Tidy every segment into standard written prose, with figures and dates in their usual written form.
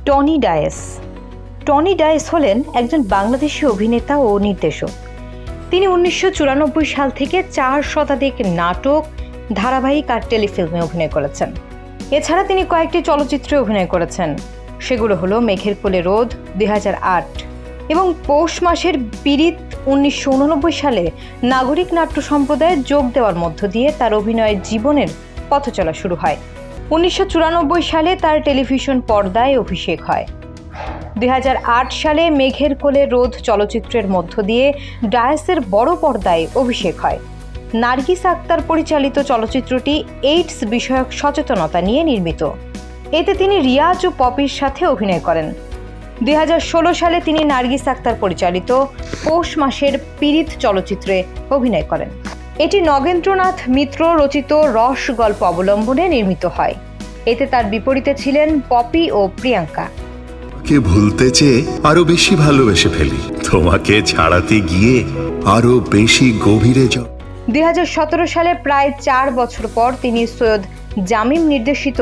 Tony dies. Tony dies হলেন একজন বাংলাদেশি অভিনেতা ও নির্দেশক। তিনি 1994 সাল থেকে 4 শতাধিক নাটক, ধারাবাহিক আর টেলিফিল্মে অভিনয় করেছেন। এছাড়া তিনি কয়েকটি চলচ্চিত্রে অভিনয় করেছেন। সেগুলো হলো মেঘের কোলে রোদ 2008 এবং পৌষ মাসের পীড়িত 1989 সালে নাগরিক নাট্য সম্প্রদায়ে যোগ দেওয়ার মধ্য দিয়ে তার অভিনয়ের জীবনের পথ চলা শুরু হয়। 1994 সালে তার টেলিভিশন পর্দায় অভিষেক হয়। 2008 সালে মেঘের কোলে রোদ চলচ্চিত্রের মধ্য দিয়ে ডায়েসের বড় পর্দায় অভিষেক হয়। নার্গিস আক্তার পরিচালিত চলচ্চিত্রটি এইডস বিষয়ক সচেতনতা নিয়ে নির্মিত। এতে তিনি রিয়াজ ও পপির সাথে অভিনয় করেন। 2016 সালে তিনি নার্গিস আক্তার পরিচালিত পৌষ মাসের পীড়িত চলচ্চিত্রে অভিনয় করেন। এটি নগেন্দ্রনাথ মিত্র রচিত রস গল্প অবলম্বনে নির্মিত হয়। এতে তার বিপরীতে ছিলেন পপি ও প্রিয়াঙ্কা। কে ভুলতে চেয়ে আরো বেশি ভালোবেসে ফেলি, তোমাকে ছাড়াতে গিয়ে আরো বেশি গভীরে যাও। 2017 সালে প্রায় 4 বছর পর তিনি সৈয়দ জামিম নির্দেশিত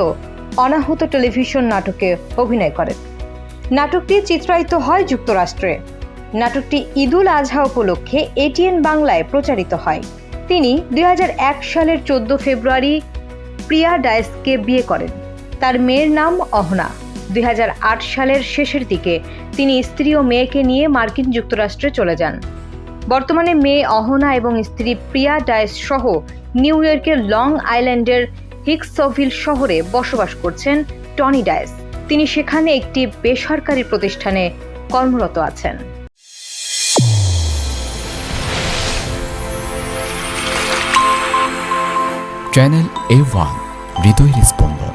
অনাহত টেলিভিশন নাটকে অভিনয় করেন। নাটকটি চিত্রায়িত হয় যুক্তরাষ্ট্রে। নাটকটি ঈদুল আজহা উপলক্ষে এটিএন বাংলায় প্রচারিত হয়। তিনি 2001 সালের 14 ফেব্রুয়ারি প্রিয়া ডায়েসকে বিয়ে করেন। তার মেয়ের নাম অহনা। 2008 সালের শেষের দিকে তিনি স্ত্রী ও মেয়েকে নিয়ে মার্কিন যুক্তরাষ্ট্রে চলে যান। বর্তমানে মেয়ে অহনা এবং স্ত্রী প্রিয়া ডায়েস সহ নিউ ইয়র্কের লং আইল্যান্ডের হিক্সভিল শহরে বসবাস করছেন টনি ডায়েস। তিনি সেখানে একটি বেসরকারি প্রতিষ্ঠানে কর্মরত আছেন। চ্যানেল A1 হৃদয়ের স্পন্দন।